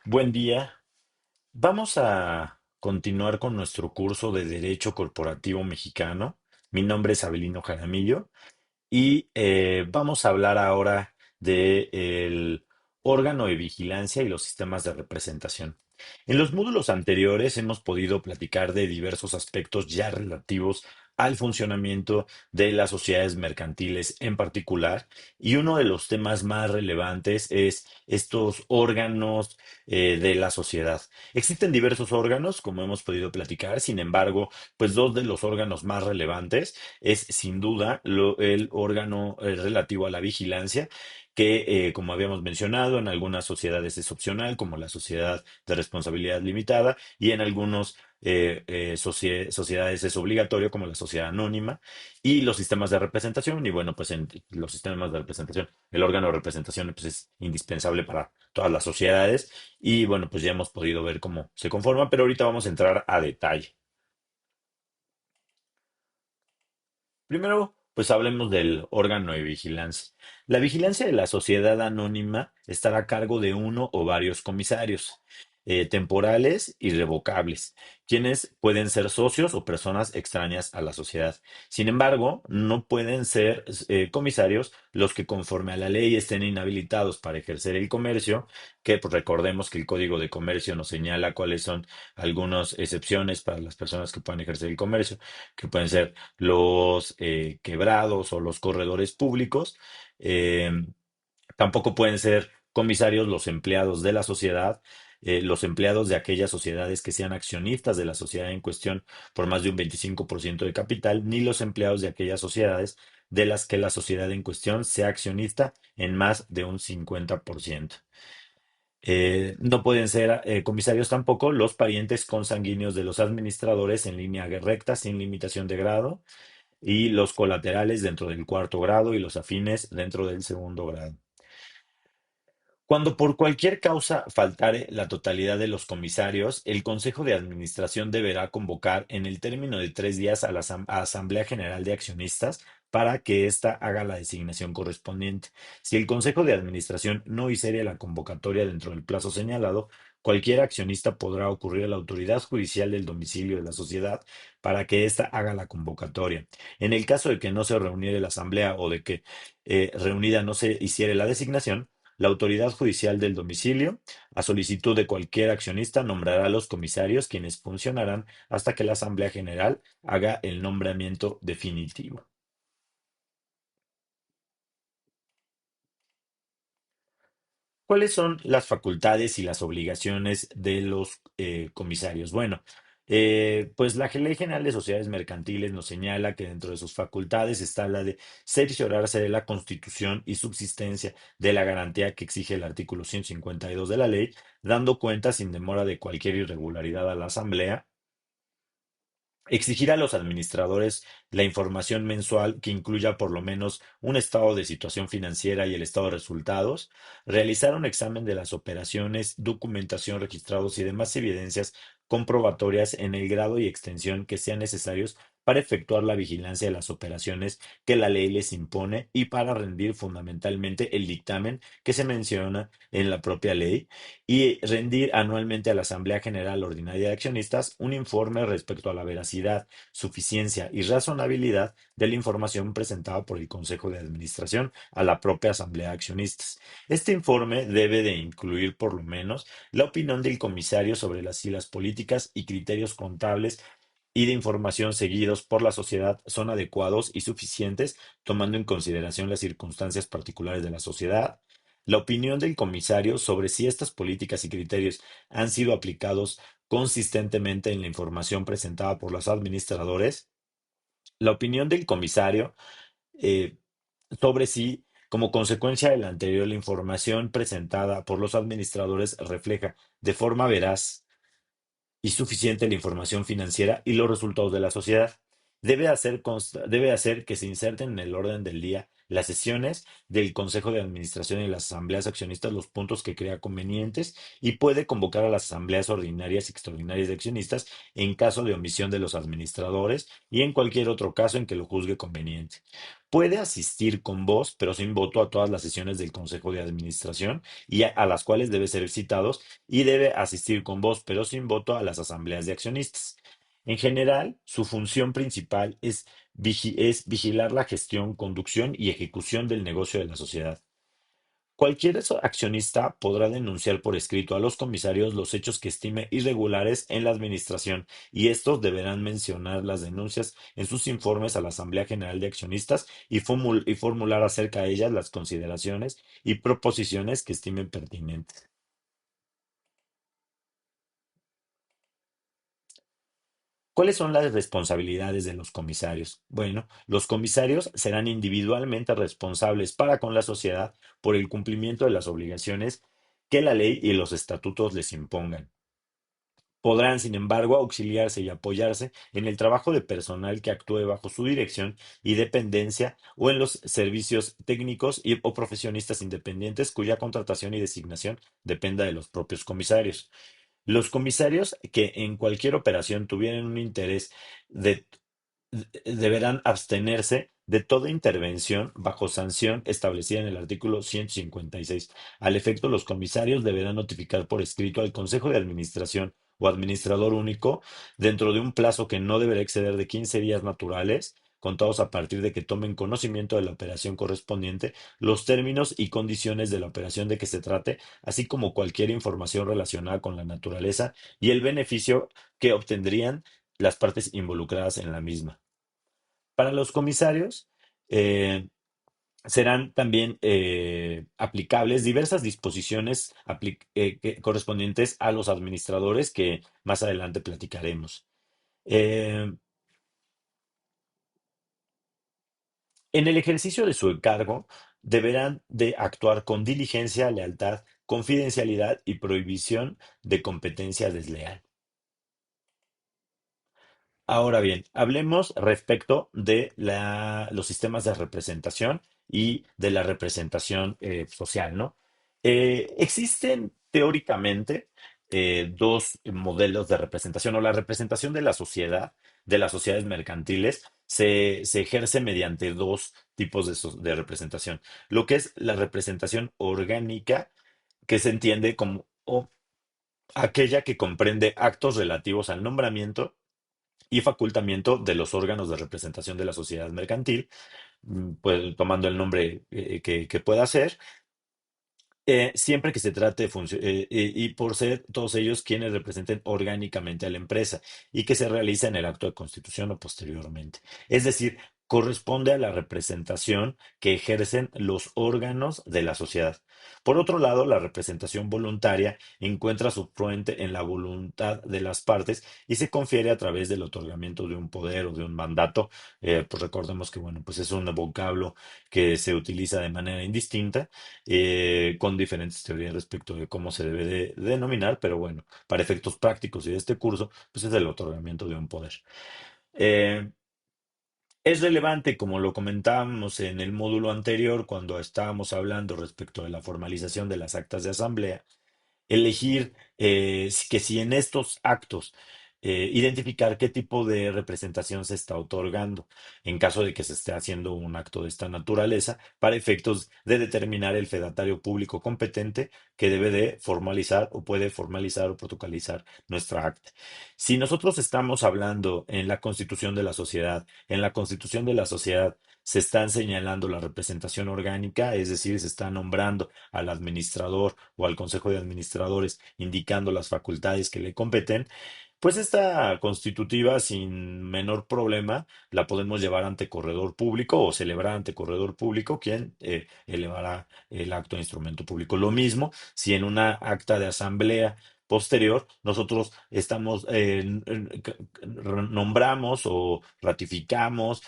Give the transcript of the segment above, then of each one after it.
Buen día. Vamos a continuar con nuestro curso de Derecho Corporativo Mexicano. Mi nombre es Abelino Jaramillo y vamos a hablar ahora del órgano de vigilancia y los sistemas de representación. En los módulos anteriores hemos podido platicar de diversos aspectos ya relativos al funcionamiento de las sociedades mercantiles en particular, y uno de los temas más relevantes es estos órganos de la sociedad. Existen diversos órganos, como hemos podido platicar, sin embargo, pues dos de los órganos más relevantes es sin duda el órgano relativo a la vigilancia, que como habíamos mencionado, en algunas sociedades es opcional, como la sociedad de responsabilidad limitada, y en algunas sociedades es obligatorio, como la sociedad anónima, y los sistemas de representación. Y bueno, pues en los sistemas de representación, el órgano de representación pues, es indispensable para todas las sociedades, y bueno, pues ya hemos podido ver cómo se conforma, pero ahorita vamos a entrar a detalle. Primero, pues hablemos del órgano de vigilancia. La vigilancia de la sociedad anónima estará a cargo de uno o varios comisarios, temporales y revocables, quienes pueden ser socios o personas extrañas a la sociedad. Sin embargo, no pueden ser comisarios los que conforme a la ley estén inhabilitados para ejercer el comercio, que pues, recordemos que el Código de Comercio nos señala cuáles son algunas excepciones para las personas que puedan ejercer el comercio, que pueden ser los quebrados o los corredores públicos. Eh, Tampoco pueden ser comisarios los empleados de la sociedad, los empleados de aquellas sociedades que sean accionistas de la sociedad en cuestión por más de un 25% de capital, ni los empleados de aquellas sociedades de las que la sociedad en cuestión sea accionista en más de un 50%. No pueden ser comisarios tampoco los parientes consanguíneos de los administradores en línea recta sin limitación de grado, y los colaterales dentro del cuarto grado y los afines dentro del segundo grado. Cuando por cualquier causa faltare la totalidad de los comisarios, el Consejo de Administración deberá convocar en el término de 3 días a la Asamblea General de Accionistas para que ésta haga la designación correspondiente. Si el Consejo de Administración no hiciere la convocatoria dentro del plazo señalado, cualquier accionista podrá ocurrir a la autoridad judicial del domicilio de la sociedad para que ésta haga la convocatoria. En el caso de que no se reuniere la Asamblea o de que reunida no se hiciere la designación, la autoridad judicial del domicilio, a solicitud de cualquier accionista, nombrará a los comisarios, quienes funcionarán hasta que la Asamblea General haga el nombramiento definitivo. ¿Cuáles son las facultades y las obligaciones de los comisarios? Bueno, pues la Ley General de Sociedades Mercantiles nos señala que dentro de sus facultades está la de cerciorarse de la constitución y subsistencia de la garantía que exige el artículo 152 de la ley, dando cuenta sin demora de cualquier irregularidad a la Asamblea. Exigir a los administradores la información mensual que incluya por lo menos un estado de situación financiera y el estado de resultados. Realizar un examen de las operaciones, documentación, registrados y demás evidencias comprobatorias en el grado y extensión que sean necesarios para efectuar la vigilancia de las operaciones que la ley les impone y para rendir fundamentalmente el dictamen que se menciona en la propia ley, y rendir anualmente a la Asamblea General Ordinaria de Accionistas un informe respecto a la veracidad, suficiencia y razonabilidad de la información presentada por el Consejo de Administración a la propia Asamblea de Accionistas. Este informe debe de incluir por lo menos la opinión del comisario sobre si las políticas y criterios contables y de información seguidos por la sociedad son adecuados y suficientes, tomando en consideración las circunstancias particulares de la sociedad. La opinión del comisario sobre si estas políticas y criterios han sido aplicados consistentemente en la información presentada por los administradores. La opinión del comisario eh, sobre si, como consecuencia de la anterior, la información presentada por los administradores refleja de forma veraz y suficiente la información financiera y los resultados de la sociedad. Debe hacer que se inserten en el orden del día las sesiones del Consejo de Administración y las asambleas accionistas los puntos que crea convenientes y puede convocar a las asambleas ordinarias y extraordinarias de accionistas en caso de omisión de los administradores y en cualquier otro caso en que lo juzgue conveniente. Puede asistir con voz, pero sin voto, a todas las sesiones del Consejo de Administración y a las cuales debe ser citados, y debe asistir con voz, pero sin voto, a las asambleas de accionistas. En general, su función principal es vigilar la gestión, conducción y ejecución del negocio de la sociedad. Cualquier accionista podrá denunciar por escrito a los comisarios los hechos que estime irregulares en la administración, y estos deberán mencionar las denuncias en sus informes a la Asamblea General de Accionistas y formular acerca de ellas las consideraciones y proposiciones que estimen pertinentes. ¿Cuáles son las responsabilidades de los comisarios? Bueno, los comisarios serán individualmente responsables para con la sociedad por el cumplimiento de las obligaciones que la ley y los estatutos les impongan. Podrán, sin embargo, auxiliarse y apoyarse en el trabajo de personal que actúe bajo su dirección y dependencia, o en los servicios técnicos o profesionistas independientes cuya contratación y designación dependa de los propios comisarios. Los comisarios que en cualquier operación tuvieran un interés de deberán abstenerse de toda intervención bajo sanción establecida en el artículo 156. Al efecto, los comisarios deberán notificar por escrito al Consejo de Administración o Administrador Único, dentro de un plazo que no deberá exceder de 15 días naturales, contados a partir de que tomen conocimiento de la operación correspondiente, los términos y condiciones de la operación de que se trate, así como cualquier información relacionada con la naturaleza y el beneficio que obtendrían las partes involucradas en la misma. Para los comisarios, eh, serán también aplicables diversas disposiciones correspondientes a los administradores, que más adelante platicaremos. Eh, en el ejercicio de su encargo, deberán de actuar con diligencia, lealtad, confidencialidad y prohibición de competencia desleal. Ahora bien, hablemos respecto de los sistemas de representación y de la representación social, ¿no? Existen teóricamente dos modelos de representación, o la representación de la sociedad, de las sociedades mercantiles, se ejerce mediante dos tipos de representación. Lo que es la representación orgánica, que se entiende como aquella que comprende actos relativos al nombramiento y facultamiento de los órganos de representación de la sociedad mercantil, pues tomando el nombre que pueda ser, siempre que se trate de y por ser todos ellos quienes representen orgánicamente a la empresa y que se realice en el acto de constitución o posteriormente. Es decir, corresponde a la representación que ejercen los órganos de la sociedad. Por otro lado, la representación voluntaria encuentra su fuente en la voluntad de las partes y se confiere a través del otorgamiento de un poder o de un mandato. Pues recordemos que, bueno, pues es un vocablo que se utiliza de manera indistinta, con diferentes teorías respecto de cómo se debe de denominar, pero bueno, para efectos prácticos y de este curso, pues es el otorgamiento de un poder. Eh, es relevante, como lo comentábamos en el módulo anterior, cuando estábamos hablando respecto de la formalización de las actas de asamblea, elegir que si en estos actos identificar qué tipo de representación se está otorgando, en caso de que se esté haciendo un acto de esta naturaleza, para efectos de determinar el fedatario público competente que debe de formalizar o puede formalizar o protocolizar nuestra acta. Si nosotros estamos hablando en la constitución de la sociedad, en la constitución de la sociedad se están señalando la representación orgánica, es decir, se está nombrando al administrador o al consejo de administradores, indicando las facultades que le competen, pues esta constitutiva, sin menor problema, la podemos llevar ante corredor público o celebrar ante corredor público, quien elevará el acto de instrumento público. Lo mismo si en una acta de asamblea posterior nosotros estamos, nombramos o ratificamos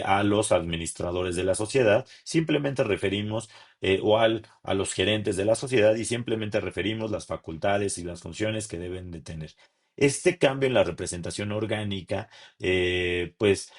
a los administradores de la sociedad, simplemente referimos a los gerentes de la sociedad, y simplemente referimos las facultades y las funciones que deben de tener. Este cambio en la representación orgánica, pues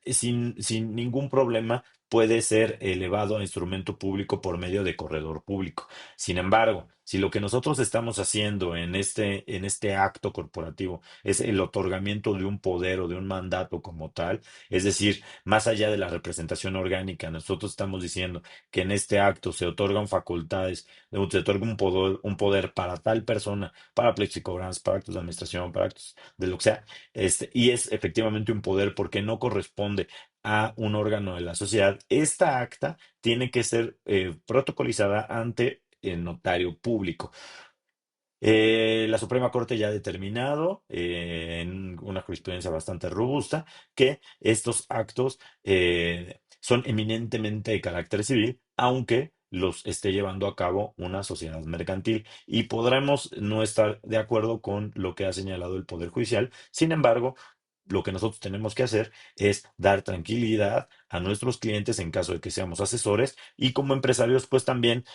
sin ningún problema, puede ser elevado a instrumento público por medio de corredor público. Sin embargo, si lo que nosotros estamos haciendo en este acto corporativo es el otorgamiento de un poder o de un mandato como tal, es decir, más allá de la representación orgánica, nosotros estamos diciendo que en este acto se otorgan facultades, se otorga un poder para tal persona, para pleitos y cobranzas, para actos de administración, para actos de lo que sea, y es efectivamente un poder porque no corresponde a un órgano de la sociedad. Esta acta tiene que ser protocolizada ante el notario público. La Suprema Corte ya ha determinado, en una jurisprudencia bastante robusta, que estos actos son eminentemente de carácter civil, aunque los esté llevando a cabo una sociedad mercantil. Y podremos no estar de acuerdo con lo que ha señalado el Poder Judicial. Sin embargo, lo que nosotros tenemos que hacer es dar tranquilidad a nuestros clientes en caso de que seamos asesores y como empresarios, pues también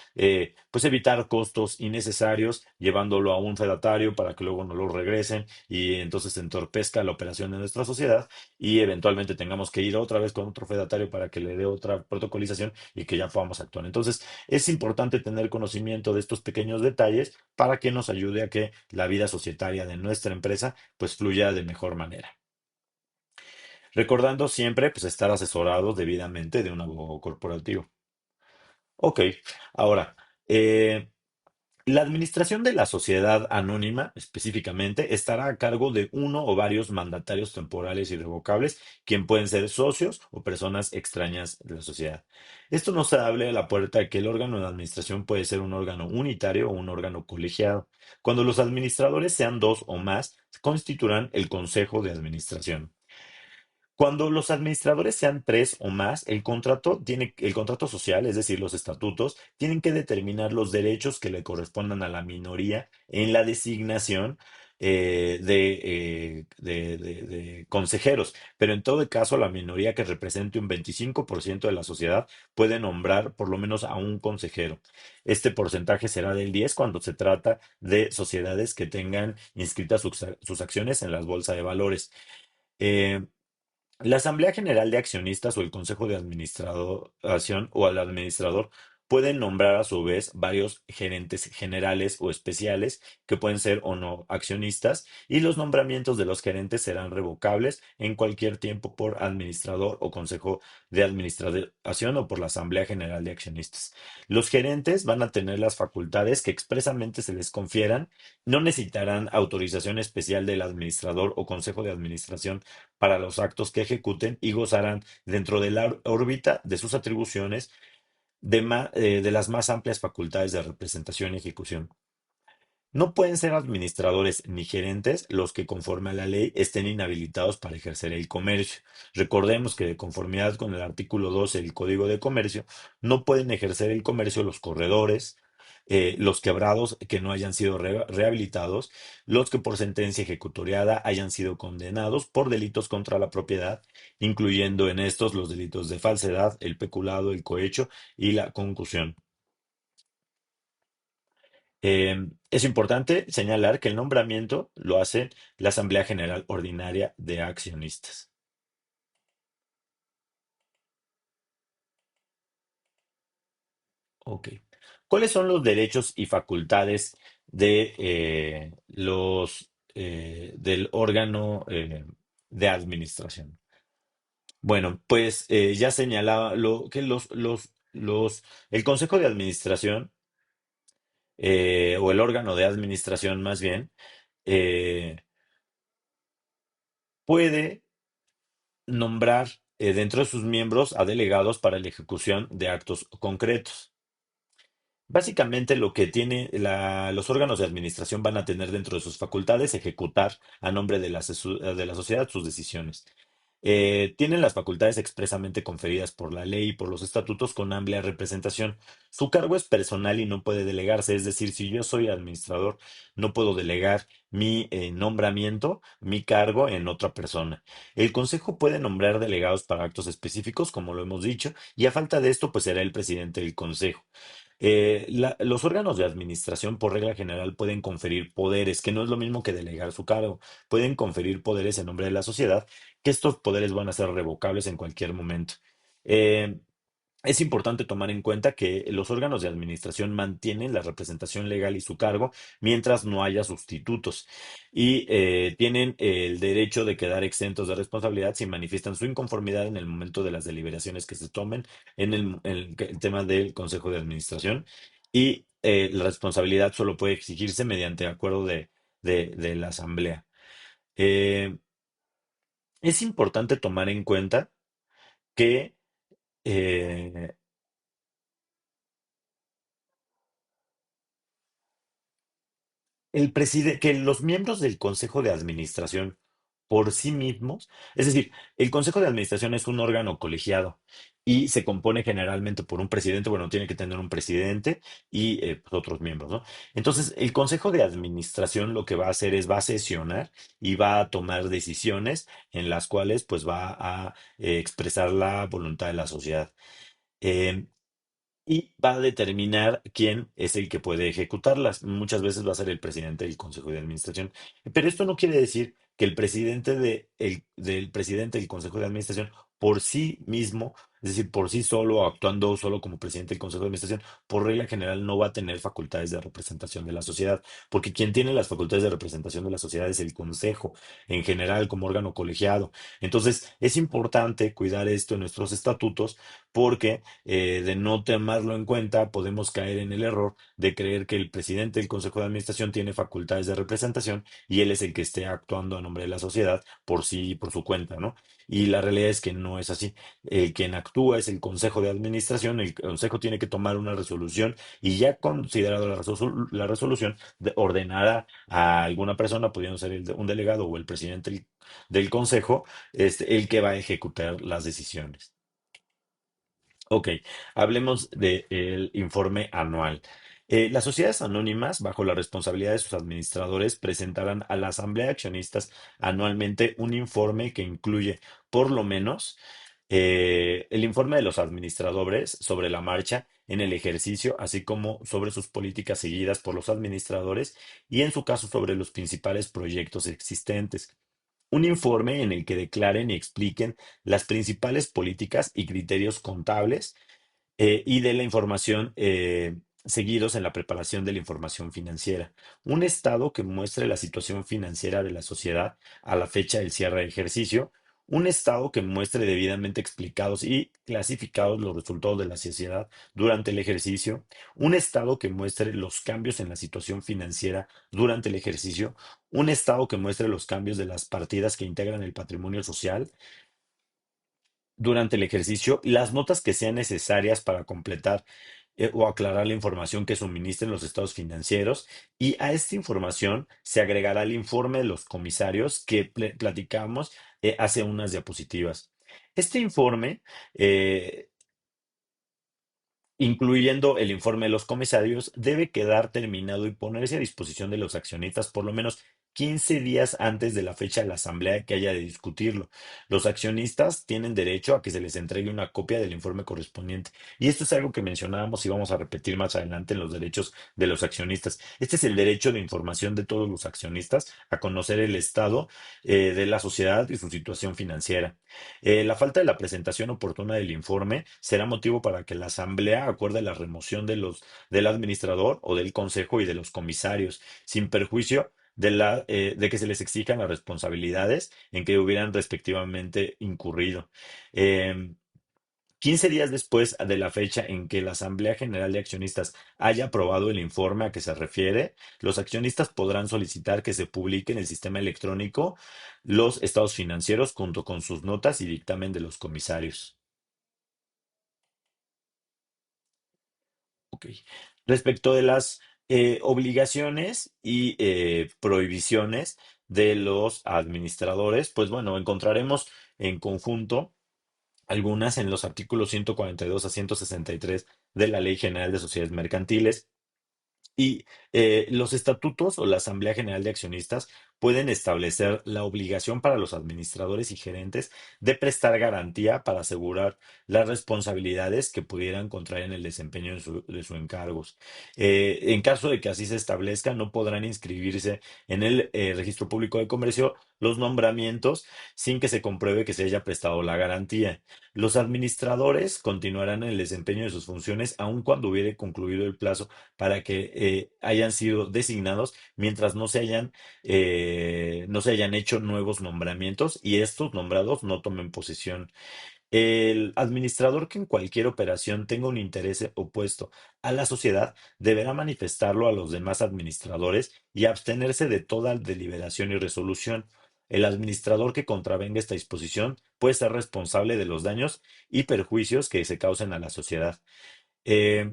pues evitar costos innecesarios llevándolo a un fedatario para que luego no lo regresen y entonces se entorpezca la operación de nuestra sociedad y eventualmente tengamos que ir otra vez con otro fedatario para que le dé otra protocolización y que ya podamos actuar. Entonces, es importante tener conocimiento de estos pequeños detalles para que nos ayude a que la vida societaria de nuestra empresa pues fluya de mejor manera. Recordando siempre pues estar asesorados debidamente de un abogado corporativo. Ok, ahora, eh, la administración de la sociedad anónima, específicamente, estará a cargo de uno o varios mandatarios temporales irrevocables, quien pueden ser socios o personas extrañas de la sociedad. Esto nos abre a la puerta de que el órgano de administración puede ser un órgano unitario o un órgano colegiado. Cuando los administradores sean dos o más, constituirán el consejo de administración. Cuando los administradores sean tres o más, el contrato social, es decir, los estatutos, tienen que determinar los derechos que le correspondan a la minoría en la designación de consejeros. Pero en todo caso, la minoría que represente un 25% de la sociedad puede nombrar por lo menos a un consejero. Este porcentaje será del 10 cuando se trata de sociedades que tengan inscritas sus acciones en las bolsas de valores. Eh, la Asamblea General de Accionistas o el Consejo de Administración o al administrador pueden nombrar a su vez varios gerentes generales o especiales que pueden ser o no accionistas y los nombramientos de los gerentes serán revocables en cualquier tiempo por administrador o Consejo de Administración o por la Asamblea General de Accionistas. Los gerentes van a tener las facultades que expresamente se les confieran, no necesitarán autorización especial del administrador o Consejo de Administración para los actos que ejecuten y gozarán dentro de la órbita de sus atribuciones de las más amplias facultades de representación y ejecución. No pueden ser administradores ni gerentes los que, conforme a la ley, estén inhabilitados para ejercer el comercio. Recordemos que, de conformidad con el artículo 12 del Código de Comercio, no pueden ejercer el comercio los corredores, los quebrados que no hayan sido rehabilitados, los que por sentencia ejecutoriada hayan sido condenados por delitos contra la propiedad, incluyendo en estos los delitos de falsedad, el peculado, el cohecho y la concusión. Es importante señalar que el nombramiento lo hace la Asamblea General Ordinaria de Accionistas. Ok. ¿Cuáles son los derechos y facultades del órgano de administración? Bueno, pues ya señalaba lo que el Consejo de Administración o el órgano de administración más bien eh, puede nombrar dentro de sus miembros a delegados para la ejecución de actos concretos. Básicamente lo que los órganos de administración van a tener dentro de sus facultades ejecutar a nombre de la sociedad sus decisiones. Tienen las facultades expresamente conferidas por la ley y por los estatutos con amplia representación. Su cargo es personal y no puede delegarse, es decir, si yo soy administrador, no puedo delegar mi nombramiento, mi cargo en otra persona. El consejo puede nombrar delegados para actos específicos, como lo hemos dicho, y a falta de esto, pues será el presidente del consejo. Los órganos de administración, por regla general, pueden conferir poderes, que no es lo mismo que delegar su cargo. Pueden conferir poderes en nombre de la sociedad, que estos poderes van a ser revocables en cualquier momento. Eh, Es importante tomar en cuenta que los órganos de administración mantienen la representación legal y su cargo mientras no haya sustitutos y tienen el derecho de quedar exentos de responsabilidad si manifiestan su inconformidad en el momento de las deliberaciones que se tomen en el tema del Consejo de Administración y la responsabilidad solo puede exigirse mediante acuerdo de la Asamblea. Eh, es importante tomar en cuenta que eh, que los miembros del Consejo de Administración por sí mismos, es decir, el Consejo de Administración es un órgano colegiado y se compone generalmente por un presidente, bueno, tiene que tener un presidente y pues, otros miembros, ¿no? Entonces, el Consejo de Administración lo que va a hacer es va a sesionar y va a tomar decisiones en las cuales pues va a expresar la voluntad de la sociedad. Em, y va a determinar quién es el que puede ejecutarlas. Muchas veces va a ser el presidente del Consejo de Administración. Pero esto no quiere decir que el presidente del presidente del Consejo de Administración por sí mismo, es decir, por sí solo, o actuando solo como presidente del Consejo de Administración, por regla general no va a tener facultades de representación de la sociedad, porque quien tiene las facultades de representación de la sociedad es el Consejo, en general, como órgano colegiado. Entonces, es importante cuidar esto en nuestros estatutos porque de no tomarlo en cuenta, podemos caer en el error de creer que el presidente del Consejo de Administración tiene facultades de representación y él es el que esté actuando a nombre de la sociedad por sí, por su cuenta, ¿no? Y la realidad es que no es así. El quien actúa es el Consejo de Administración, el Consejo tiene que tomar una resolución y ya considerado la resolución, ordenará a alguna persona, pudiendo ser un delegado o el presidente del Consejo, el que va a ejecutar las decisiones. Ok, hablemos del informe anual. Las sociedades anónimas, bajo la responsabilidad de sus administradores, presentarán a la Asamblea de Accionistas anualmente un informe que incluye, por lo menos, el informe de los administradores sobre la marcha en el ejercicio, así como sobre sus políticas seguidas por los administradores y, en su caso, sobre los principales proyectos existentes. Un informe en el que declaren y expliquen las principales políticas y criterios contables y de la información seguidos en la preparación de la información financiera. Un estado que muestre la situación financiera de la sociedad a la fecha del cierre de ejercicio. Un estado que muestre debidamente explicados y clasificados los resultados de la sociedad durante el ejercicio. Un estado que muestre los cambios en la situación financiera durante el ejercicio. Un estado que muestre los cambios de las partidas que integran el patrimonio social durante el ejercicio, las notas que sean necesarias para completar o aclarar la información que suministren los estados financieros, y a esta información se agregará el informe de los comisarios que platicamos hace unas diapositivas. Este informe incluyendo el informe de los comisarios, debe quedar terminado y ponerse a disposición de los accionistas por lo menos 15 días antes de la fecha de la asamblea que haya de discutirlo. Los accionistas tienen derecho a que se les entregue una copia del informe correspondiente. Y esto es algo que mencionábamos y vamos a repetir más adelante en los derechos de los accionistas. Este es el derecho de información de todos los accionistas a conocer el estado de la sociedad y su situación financiera. La falta de la presentación oportuna del informe será motivo para que la Asamblea acuerde la remoción del administrador o del consejo y de los comisarios, sin perjuicio de que se les exijan las responsabilidades en que hubieran respectivamente incurrido. Em, 15 días después de la fecha en que la Asamblea General de Accionistas haya aprobado el informe a que se refiere, los accionistas podrán solicitar que se publique en el sistema electrónico los estados financieros junto con sus notas y dictamen de los comisarios. Ok. Respecto de las obligaciones y prohibiciones de los administradores, pues bueno, encontraremos en conjunto algunas en los artículos 142 a 163 de la Ley General de Sociedades Mercantiles y los estatutos o la Asamblea General de Accionistas pueden establecer la obligación para los administradores y gerentes de prestar garantía para asegurar las responsabilidades que pudieran contraer en el desempeño de sus encargos. En caso de que así se establezca, no podrán inscribirse en el registro público de comercio los nombramientos sin que se compruebe que se haya prestado la garantía. Los administradores continuarán en el desempeño de sus funciones aun cuando hubiere concluido el plazo para que hayan sido designados mientras no se hayan hecho nuevos nombramientos y estos nombrados no tomen posesión. El administrador que en cualquier operación tenga un interés opuesto a la sociedad deberá manifestarlo a los demás administradores y abstenerse de toda deliberación y resolución. El administrador que contravenga esta disposición puede ser responsable de los daños y perjuicios que se causen a la sociedad. Eh,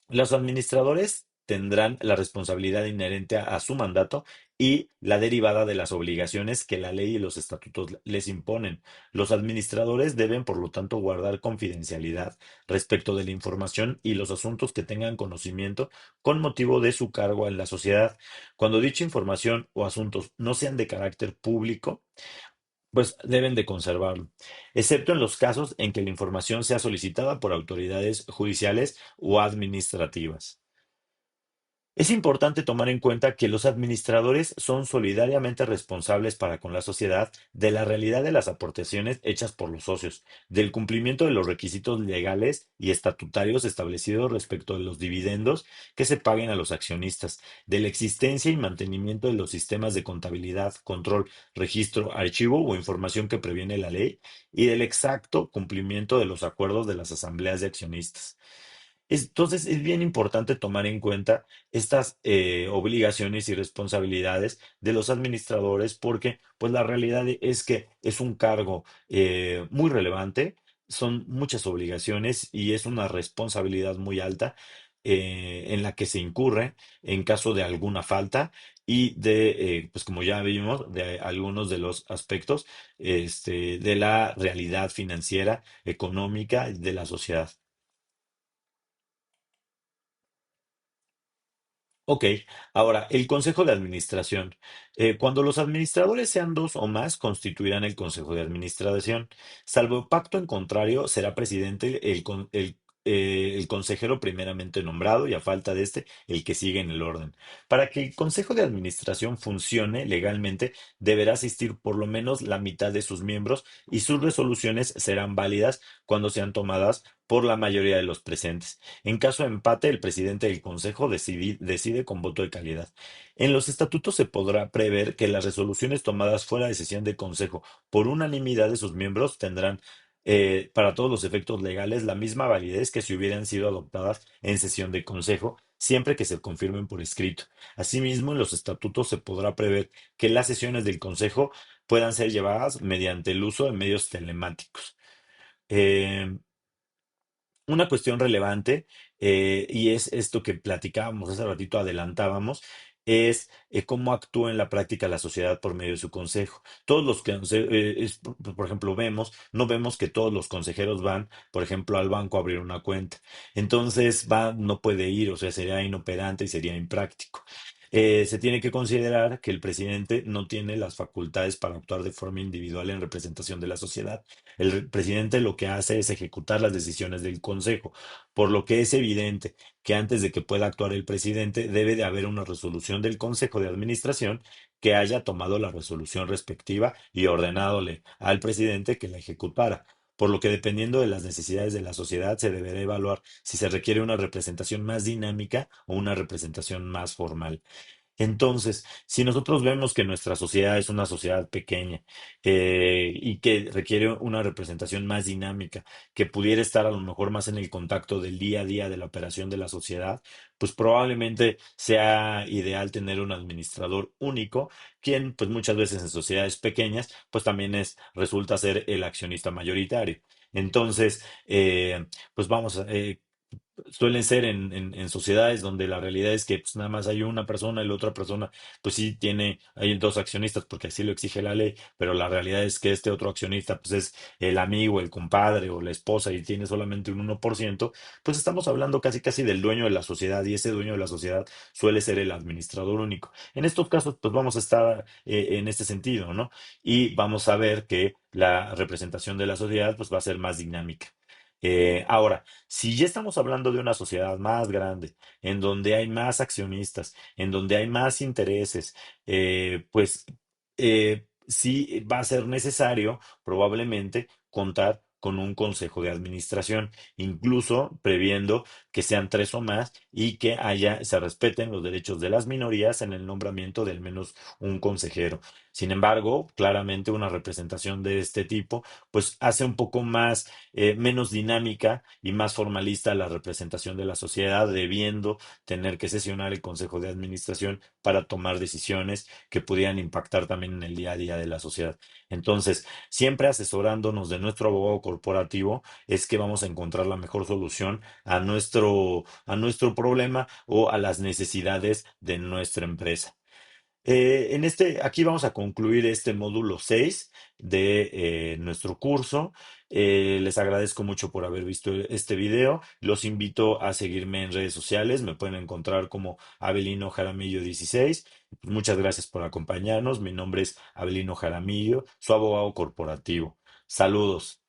los administradores tendrán la responsabilidad inherente a su mandato y la derivada de las obligaciones que la ley y los estatutos les imponen. Los administradores deben, por lo tanto, guardar confidencialidad respecto de la información y los asuntos que tengan conocimiento con motivo de su cargo en la sociedad. Cuando dicha información o asuntos no sean de carácter público, pues deben de conservarlo, excepto en los casos en que la información sea solicitada por autoridades judiciales o administrativas. Es importante tomar en cuenta que los administradores son solidariamente responsables para con la sociedad de la realidad de las aportaciones hechas por los socios, del cumplimiento de los requisitos legales y estatutarios establecidos respecto de los dividendos que se paguen a los accionistas, de la existencia y mantenimiento de los sistemas de contabilidad, control, registro, archivo o información que previene la ley y del exacto cumplimiento de los acuerdos de las asambleas de accionistas. Entonces, es bien importante tomar en cuenta estas obligaciones y responsabilidades de los administradores porque, pues, la realidad es que es un cargo muy relevante, son muchas obligaciones y es una responsabilidad muy alta en la que se incurre en caso de alguna falta y pues, como ya vimos, de algunos de los aspectos de la realidad financiera, económica de la sociedad. Ok, ahora, el Consejo de Administración. Cuando los administradores sean dos o más, constituirán el Consejo de Administración. Salvo pacto en contrario, será presidente el consejero primeramente nombrado y a falta de este, el que sigue en el orden. Para que el Consejo de Administración funcione legalmente, deberá asistir por lo menos la mitad de sus miembros y sus resoluciones serán válidas cuando sean tomadas por la mayoría de los presentes. En caso de empate, el presidente del Consejo decide con voto de calidad. En los estatutos se podrá prever que las resoluciones tomadas fuera de sesión de Consejo por unanimidad de sus miembros tendrán, para todos los efectos legales, la misma validez que si hubieran sido adoptadas en sesión de Consejo, siempre que se confirmen por escrito. Asimismo, en los estatutos se podrá prever que las sesiones del Consejo puedan ser llevadas mediante el uso de medios telemáticos. Eh, una cuestión relevante, y es esto que platicábamos hace ratito, adelantábamos, es cómo actúa en la práctica la sociedad por medio de su consejo. Todos los que, por ejemplo, no vemos que todos los consejeros van, por ejemplo, al banco a abrir una cuenta. Entonces, no puede ir, o sea, sería inoperante y sería impráctico. Se tiene que considerar que el presidente no tiene las facultades para actuar de forma individual en representación de la sociedad. El presidente lo que hace es ejecutar las decisiones del Consejo, por lo que es evidente que antes de que pueda actuar el presidente debe de haber una resolución del Consejo de Administración que haya tomado la resolución respectiva y ordenadole al presidente que la ejecutara. Por lo que dependiendo de las necesidades de la sociedad se deberá evaluar si se requiere una representación más dinámica o una representación más formal. Entonces, si nosotros vemos que nuestra sociedad es una sociedad pequeña y que requiere una representación más dinámica, que pudiera estar a lo mejor más en el contacto del día a día de la operación de la sociedad, pues probablemente sea ideal tener un administrador único, quien pues muchas veces en sociedades pequeñas, pues también resulta ser el accionista mayoritario. Entonces, pues vamos, suelen ser en sociedades donde la realidad es que pues, nada más hay una persona y la otra persona, pues sí tiene, hay dos accionistas porque así lo exige la ley, pero la realidad es que este otro accionista pues es el amigo, el compadre o la esposa y tiene solamente un 1%, pues estamos hablando casi casi del dueño de la sociedad y ese dueño de la sociedad suele ser el administrador único. En estos casos, pues vamos a estar en este sentido, ¿no? Y vamos a ver que la representación de la sociedad pues va a ser más dinámica. Ahora, si ya estamos hablando de una sociedad más grande, en donde hay más accionistas, en donde hay más intereses, pues sí va a ser necesario probablemente contar con un consejo de administración, incluso previendo que sean tres o más y que se respeten los derechos de las minorías en el nombramiento de al menos un consejero. Sin embargo, claramente una representación de este tipo, pues hace un poco más menos dinámica y más formalista la representación de la sociedad, debiendo tener que sesionar el Consejo de Administración para tomar decisiones que pudieran impactar también en el día a día de la sociedad. Entonces, siempre asesorándonos de nuestro abogado corporativo es que vamos a encontrar la mejor solución a nuestro problema o a las necesidades de nuestra empresa. Aquí vamos a concluir este módulo 6 de nuestro curso. Les agradezco mucho por haber visto este video. Los invito a seguirme en redes sociales. Me pueden encontrar como Abelino Jaramillo 16. Muchas gracias por acompañarnos. Mi nombre es Abelino Jaramillo, su abogado corporativo. Saludos.